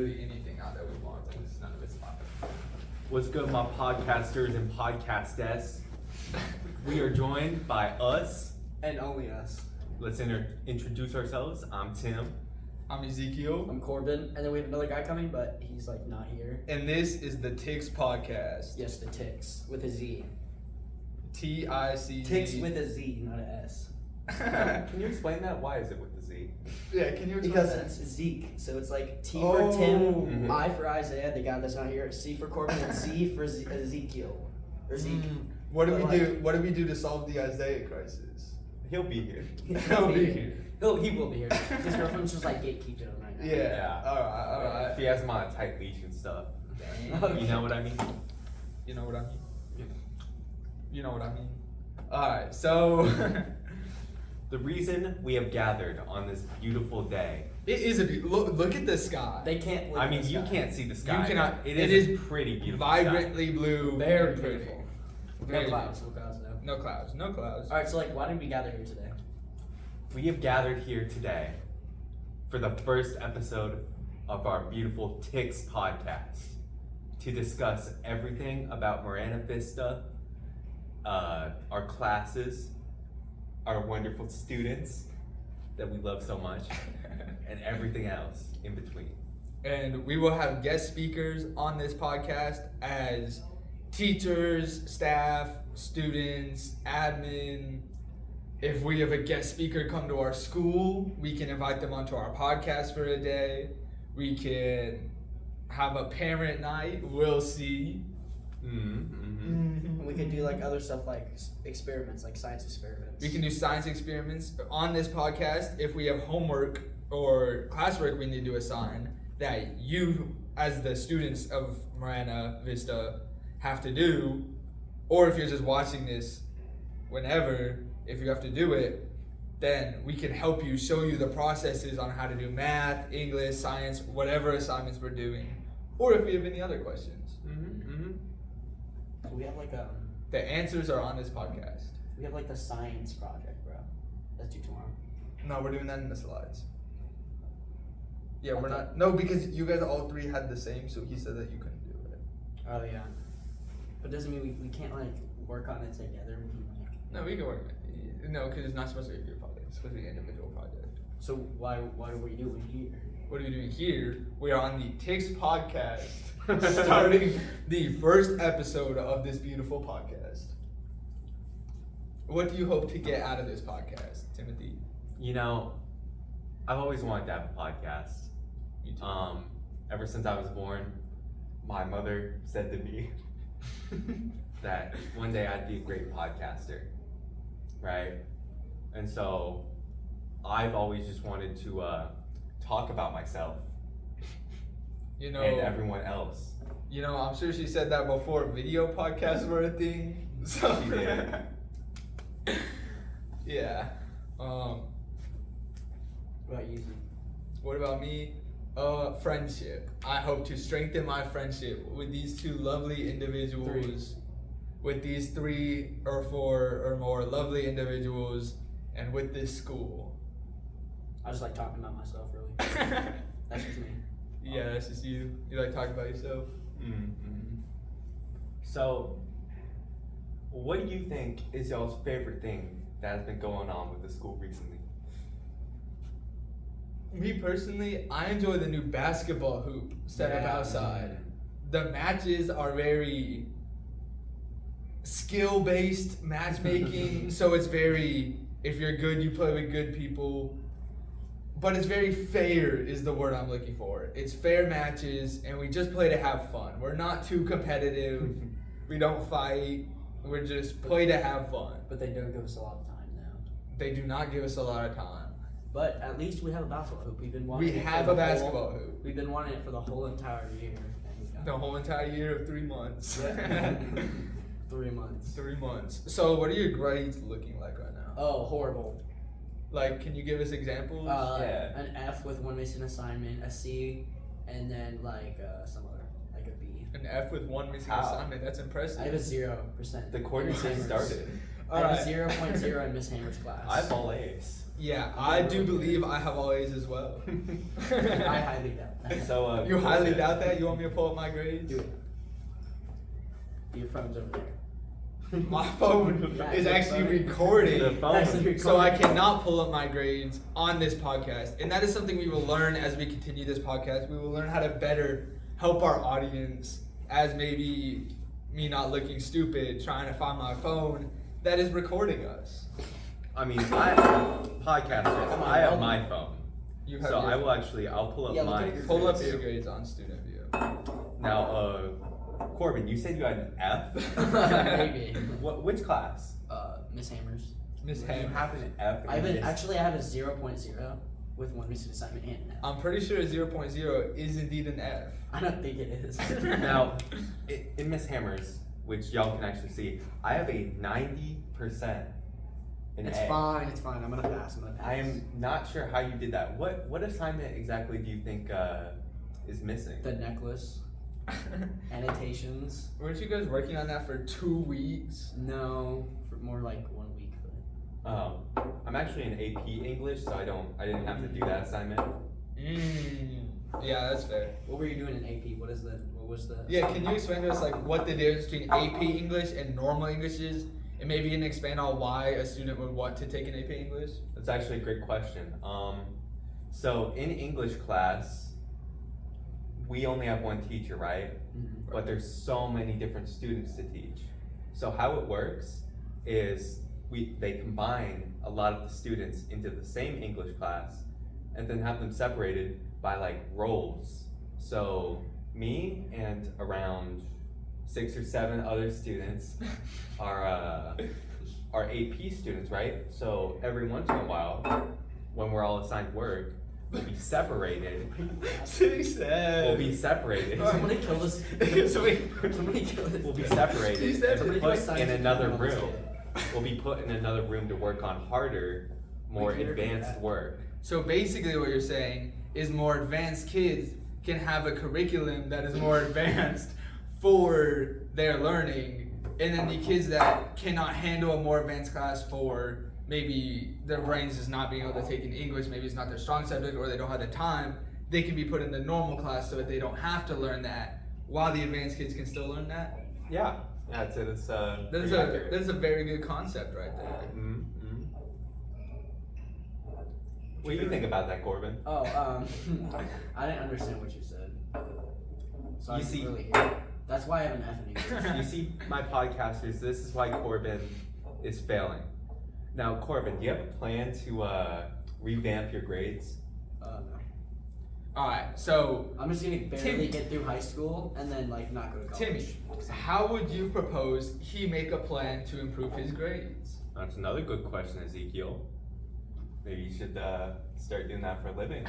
Anything out that we want, it's none of it's fine. What's good, my podcasters and podcastess? We are joined by us. And only us. Let's introduce ourselves. I'm Tim. I'm Ezekiel, I'm Corbin, and then we have another guy coming, but he's like not here. and this is the Ticz podcast. Yes, the Ticz with a Z. Ticz. Ticz with a Z, not a S. Can you explain that? Why is it with the Z? Yeah, can you explain Because that? it's Zeke, so it's like T for Tim, Mhm. I for Isaiah, the guy that's not here, C for Corbin, and Z for Ezekiel. Or Zeke. What do But we like- do? What do we do to solve the Isaiah crisis? He'll be here. He'll be here. He will be here. His girlfriend's just like gatekeeping him right now. Yeah. All right. He has him on a tight leash and stuff. Okay. You know what I mean? You know what I mean? You know what I mean? All right. So The reason we have gathered on this beautiful day. it is a look at the sky. They can't live I in mean, the you sky. can't see the sky. cannot- It it is is a pretty beautiful sky. Vibrantly blue. Very pretty. beautiful. Very No clouds, though. No clouds. No clouds. Alright, so like, why did we gather here today? We have gathered here today for the first episode of our beautiful Ticz podcast to discuss everything about Marana Vista, our classes, our wonderful students that we love so much, and everything else in between. And we will have guest speakers on this podcast as teachers, staff, students, admin. If we have a guest speaker come to our school, we can invite them onto our podcast for a day. We can have a parent night. We'll see. Mm-hmm. We could do like other stuff like experiments, like science experiments. We can do science experiments on this podcast. If we have homework or classwork we need to assign that you, as the students of Marana Vista, have to do, or if you're just watching this whenever, if you have to do it, then we can help you, show you the processes on how to do math, English, science, whatever assignments we're doing, or if we have any other questions. So we have like The answers are on this podcast. we have like the science project, bro. That's due tomorrow. No, we're doing that in the slides. Yeah, we're Okay. not. No, because you guys all three had the same, so he said that you couldn't do it. Oh yeah. But doesn't mean we can't like work on it together. We can, like, No, we can work. No, because it's not supposed to be a group project. It's supposed to be an individual project. so why are we doing here? What are we doing here? We are on the Ticz podcast, starting the first episode of this beautiful podcast. What do you hope to get out of this podcast, Timothy? You know, I've always wanted to have a podcast. Me too. Ever since I was born, my mother said to me that one day I'd be a great podcaster, right? And so I've always just wanted to talk about myself You know, and everyone else. You know, I'm sure she said that before video podcasts were a thing. So She did. Yeah. What about you? Zeke? What about me? Friendship. I hope to strengthen my friendship with these two lovely individuals, with these 3 or 4 or more lovely individuals, and with this school. I just like talking about myself, really. That's just me. Yeah, that's just you. You like talking about yourself? Mm-hmm. So, what do you think is y'all's favorite thing that has been going on with the school recently? Me personally, I enjoy the new basketball hoop set up Yeah. outside. The matches are very skill-based matchmaking, so it's very, if you're good, you play with good people. But it's very fair is the word I'm looking for. It's fair matches, and we just play to have fun. We're not too competitive. We don't fight. We're just play to have fun. But they don't give us a lot of time now. They do not give us a lot of time. But at least we have a basketball hoop. We've been wanting We it for have the a basketball whole, hoop. We've been wanting it for the whole entire year. And we got The whole entire year of 3 months. Yeah. 3 months. 3 months. So, what are your grades looking like right now? Oh, horrible. Like, can you give us examples? Yeah. An F with 1 missing assignment, a C, and then like some other, like a B. An F with 1 missing How? assignment. That's impressive. I have a 0%. The quarter just started. I have Alright. a 0.0 in Miss Hammer's class. I have all A's. Yeah, I do believe I have all A's as well. I highly doubt that. So You highly doubt that? You want me to pull up my grades? Do it. Your phone's over there. My phone Yeah, is your actually phone. recording. The phone. Actually So I recording. cannot pull up my grades on this podcast. And that is something we will learn as we continue this podcast. We will learn how to better help our audience as maybe me not looking stupid trying to find my phone that is recording us. I mean, podcasters, I have my phone. You have So your I will actually, I'll pull up Yeah, look mine. at your pull up grades. your grades on Student View. Now, Corbin, you said you had an F? Maybe. Which class? Miss Hammer's. Miss You Ham. have an F in I have this- actually I have a 0.0 with one recent assignment and an F. I'm pretty sure 0.0 is indeed an F. I don't think it is. Now, in Miss Hammers, which y'all can actually see, I have a 90% in It's A. fine. It's fine. I'm gonna pass. I am not sure how you did that. What assignment exactly do you think is missing? The necklace, annotations. Weren't you guys working on that for 2 weeks? No, for more like 1 week. But I'm actually in AP English, so I didn't have to do that assignment. Yeah, that's fair. what were you doing in AP? What was the? Yeah, can you explain to us like what the difference between AP English and normal English is? And maybe you can expand on why a student would want to take an AP English? That's actually a great question. So in English class, we only have one teacher, right? Mhm. But there's so many different students to teach. So how it works is they combine a lot of the students into the same English class and then have them separated by like roles. So me and around 6 or 7 other students are AP students, right? So every once in a while, when we're all assigned work, we'll be separated. We'll be separated. Somebody kill this. Somebody kill this. We'll be separated He said and it. put Somebody in do a another science experiment room. on this We'll be put in another room to work on harder, more Peter did advanced that. work. So basically what you're saying is more advanced kids can have a curriculum that is more advanced for their learning, and then the kids that cannot handle a more advanced class for maybe their brains is not being able to take in English, maybe it's not their strong subject or they don't have the time, they can be put in the normal class so that they don't have to learn that while the advanced kids can still learn that. Yeah, that's it. It's That's a very good concept right there. Mm-hmm. What do you think about that, Corbin? Oh, I didn't understand what you said. So I You didn't see- really hear it. That's why I have an F in English. You see, my podcasters, this is why Corbin is failing. Now, Corbin, do you have a plan to revamp your grades? No. Alright, so I'm just gonna barely get through high school and then like not go to college. Timmy, how would you propose he make a plan to improve his grades? That's another good question, Ezekiel. Maybe you should start doing that for a living.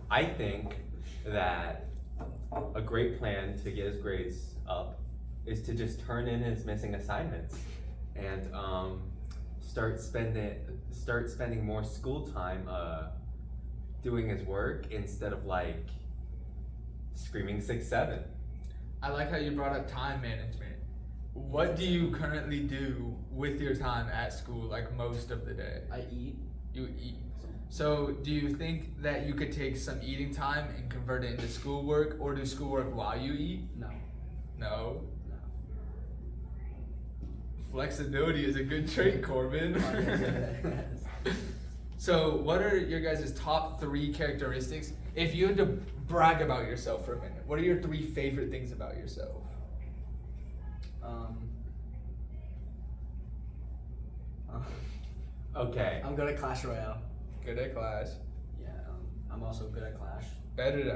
I think that a great plan to get his grades up is to just turn in his missing assignments and start spending more school time doing his work instead of like screaming 6-7. I like how you brought up time management. What do you currently do with your time at school, like most of the day? I eat. You eat. So do you think that you could take some eating time and convert it into schoolwork, or do schoolwork while you eat? No. No. No. Flexibility is a good trait, Corbin. So what are your guys' top 3 characteristics? If you had to brag about yourself for a minute, what are your 3 favorite things about yourself? Okay. I'm good at Clash Royale. Good at class. Yeah. I'm also good at Clash. Better You're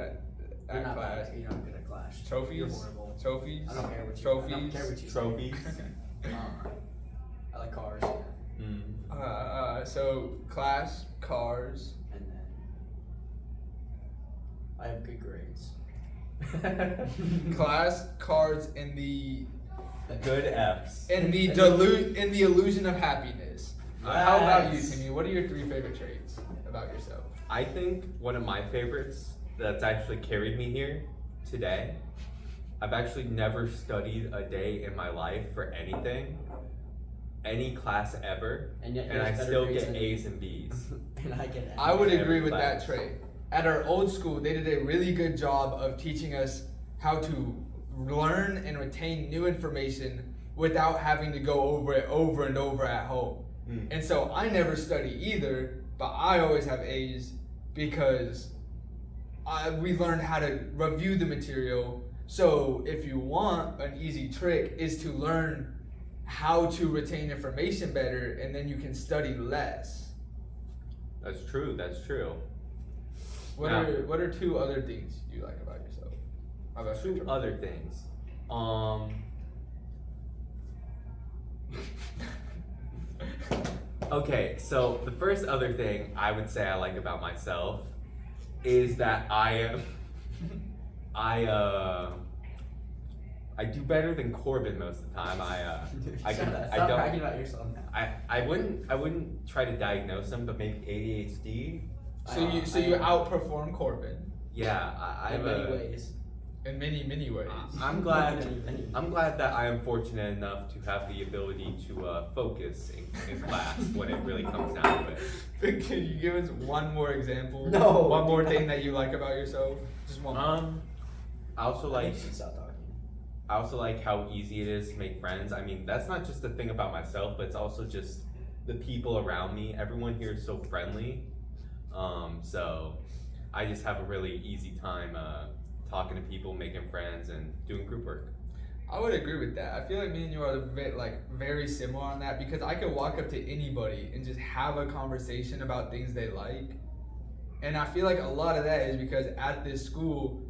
at not class. bad. You're not good at Clash. Trophies? You're horrible. Trophies? I don't care what you. Trophies? I don't care what you. say. Trophies. I like cars. So class, cars. And then I have good grades. Class, cards, and the Good F's. illusion of happiness. How about you, Yes. Timmy? What are your 3 favorite traits about yourself? I think one of my favorites that's actually carried me here today I've actually never studied a day in my life for anything, any class ever, And yet and I still get A's and B's. And I get F's. I would Every agree with class. that trait. At our old school, they did a really good job of teaching us how to learn and retain new information without having to go over it over and over at home. Mm. And so I never study either, but I always have A's because we learned how to review the material. So if you want, an easy trick is to learn how to retain information better, and then you can study less. That's true. That's true. What Now- are 2 other things you like about yourself? About 2 other things. Okay, so the first other thing I would say I like about myself is that I do better than Corbin most of the time. I Stop don't. bragging about yourself now. I wouldn't try to diagnose them, but maybe ADHD. So you outperform Corbin Yeah, I have In many a. ways. in many ways. I'm glad. Many. I'm glad that I am fortunate enough to have the ability to focus in class when it really comes down to it. Can you give us one more example? No. One more thing that you like about yourself? Just one. I also like. You should stop talking. I also like how easy it is to make friends. I mean, that's not just a thing about myself, but it's also just the people around me. Everyone here is so friendly. So I just have a really easy time talking to people, making friends, and doing group work. I would agree with that. I feel like me and you are very similar on that because I could walk up to anybody and just have a conversation about things they like. And I feel like a lot of that is because at this school,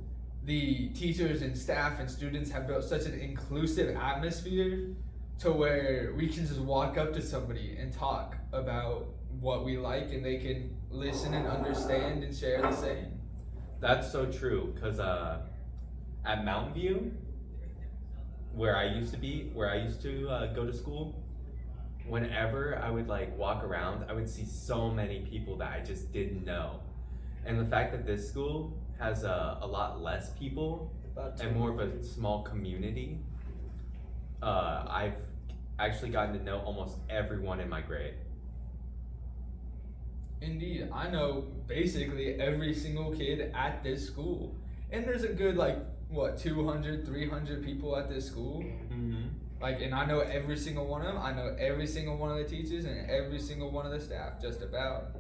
the teachers and staff and students have built such an inclusive atmosphere to where we can just walk up to somebody and talk about what we like and they can listen and understand and share the same. That's so true, because at Mountain View, where I used to go to school, whenever I would walk around, I would see so many people that I just didn't know. And the fact that this school has a lot less people and more of a small community, I've actually gotten to know almost everyone in my grade. Indeed, I know basically every single kid at this school. And there's a good 200, 300 people at this school. Mm-hmm. And I know every single one of them. I know every single one of the teachers and every single one of the staff, just about.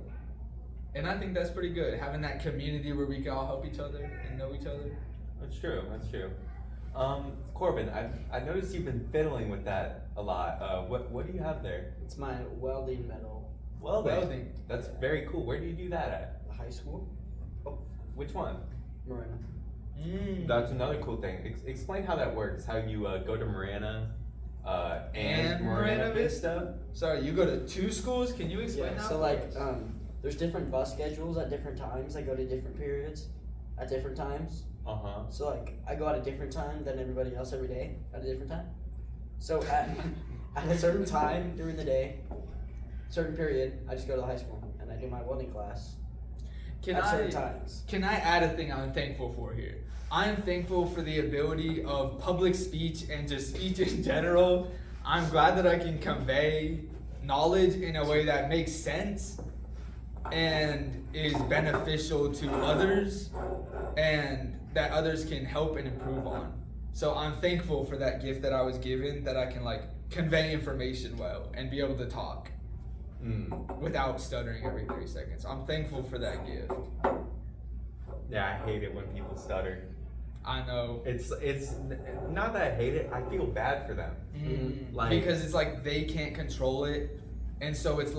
And I think that's pretty good, having that community where we can all help each other and know each other. That's true. That's true. Corbin, I noticed you've been fiddling with that a lot. What do you have there? It's my welding medal. Welding. That's very cool. Where do you do that at? High school. Which one? Marina. That's another cool thing. Explain how that works. How you go to Marana and Marina Vista. Sorry, you go to 2 schools? Can you explain that? So there's different bus schedules at different times. I go to different periods at different times. Uh-huh. So I go at a different time than everybody else every day at a different time. So at a certain time during the day, certain period, I just go to the high school and I do my welding class at certain times. Can I add a thing I'm thankful for here? I'm thankful for the ability of public speech and just speech in general. I'm glad that I can convey knowledge in a way that makes sense and is beneficial to others and that others can help and improve on. So I'm thankful for that gift that I was given, that I can convey information well and be able to talk without stuttering every 3 seconds. I'm thankful for that gift. Yeah, I hate it when people stutter. I know. It's not that I hate it. I feel bad for them. Because it's they can't control it, and so it's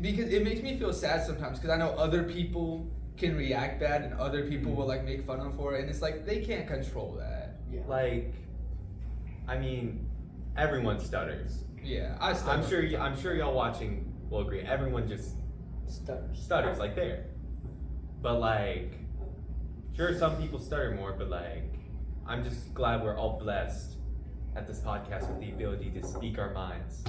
because it makes me feel sad sometimes because I know other people can react bad and other people will make fun of them for it, and it's they can't control that. Yeah. I mean, everyone stutters. Yeah, I'm sure y'all watching will agree. Everyone just stutters like there. But sure, some people stutter more, but I'm just glad we're all blessed at this podcast with the ability to speak our minds.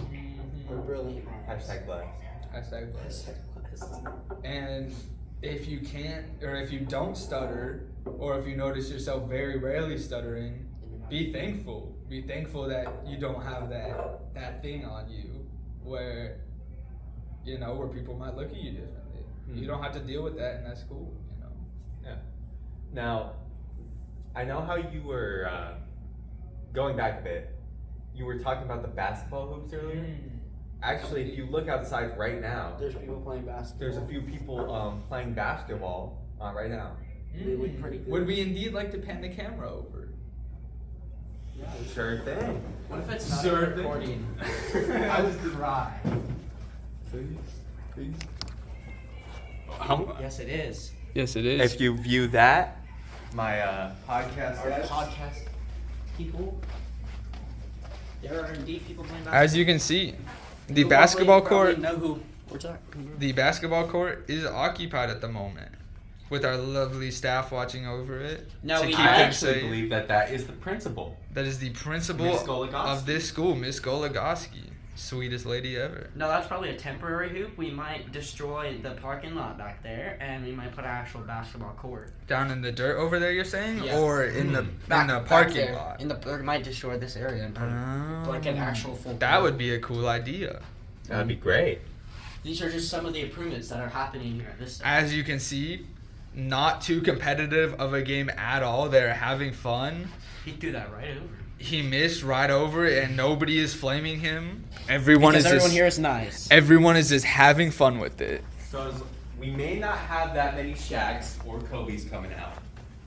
We're brilliant. Hashtag blessed. Hashtag blessed. Hashtag blessed. And if you can't, or if you don't stutter, or if you notice yourself very rarely stuttering, be thankful. Be thankful that you don't have that thing on you where, you know, where people might look at you differently. You don't have to deal with that, and that's cool, you know. Yeah. Now, I know how you were going back a bit. You were talking about the basketball hoops earlier. Actually, if you look outside right now, There's people playing basketball. there's a few people playing basketball right now. They look pretty good. Would we indeed like to pan the camera over? Yeah, Sure thing. what if it's not Sure a thing. recording? I would cry. Yes, it is. Yes, it is. If you view that, my podcast. Our podcast people. There are indeed people playing basketball. As you can see, the Who basketball probably court, know who we're talking. the basketball court is occupied at the moment, with our lovely staff watching over it. No, to we keep I it actually safe. believe that is the principal. That is the principal Miss Goligoski. of this school, Miss Goligoski. Sweetest lady ever. No, that's probably a temporary hoop. We might destroy the parking lot back there, and we might put an actual basketball court. Down in the dirt over there, you're saying, Yeah. or in the Back parking there. lot? Or might destroy this area and put like an actual full. That court. would be a cool idea. That'd be great. These are just some of the improvements that are happening here at this. As you can see, not too competitive of a game at all. They're having fun. He threw that right over. He missed right over it, and nobody is flaming him. Everyone Because is everyone just here is nice. everyone is just having fun with it. So we may not have that many Shaqs or Kobe's coming out,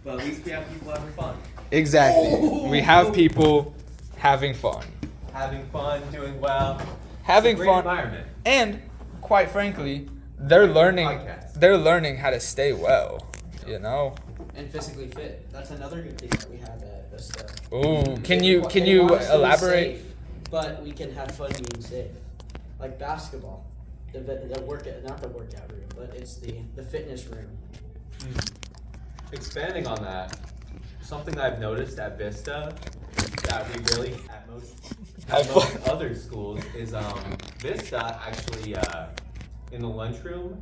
but at least we have people having fun. Exactly. We have people having fun. Having fun, doing well. Having It's a great fun. environment. And quite frankly, they're learning Podcast. they're learning how to stay well, you know. And physically fit. That's another good thing that we have at Vista. Ooh, can They you want us to be elaborate? safe, but we can have fun being safe. Like basketball. The workout, not the workout room, but it's the fitness room. Expanding on that, something I've noticed at Vista that we really at most other schools is Vista actually in the lunchroom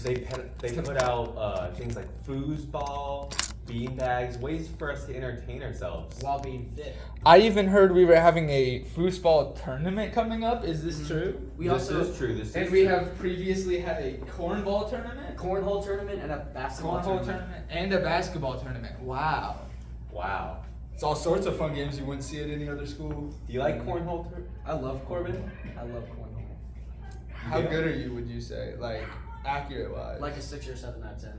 they put out things like foosball, bean bags, ways for us to entertain ourselves. While being fit. I even heard we were having a foosball tournament coming up. Is this true? We This also is true. This And is we true. have previously had a cornball tournament, cornhole tournament and a basketball cornhole tournament. tournament, and a basketball tournament. Wow. Wow. It's all sorts of fun games you wouldn't see at any other school. Do you like cornhole? I love Corbin? I love cornhole. How Yeah. good are you, would you say? Like, accurate wise? Like a 6 or 7 out of 10.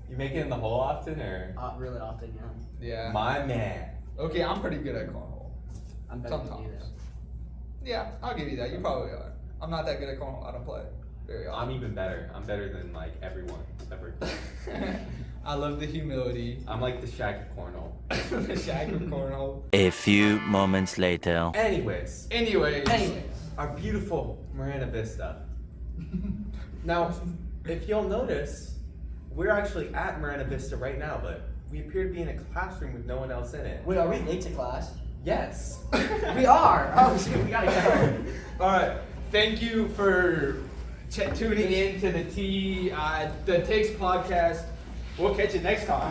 You make it in the hole often, or Really often, yeah. Yeah. my man? Okay, I'm pretty good at cornhole. I'm better than you Sometimes. though. Yeah, I'll give you that. You probably are. I'm not that good at cornhole. I don't play very I'm often. even better. I'm better than like everyone ever. I love the humility. I'm like the Shaq of cornhole. The shag of cornhole. A few moments later. Anyways, Anyways. our beautiful Marina Vista. Now, if you'll notice, we're actually at Marina Vista right now, but we appear to be in a classroom with no one else in it. Wait, are we late to class? Yes. We are! Oh, shoot, we gotta go. All right. Thank you for tuning in to the Ticz podcast. We'll catch you next time.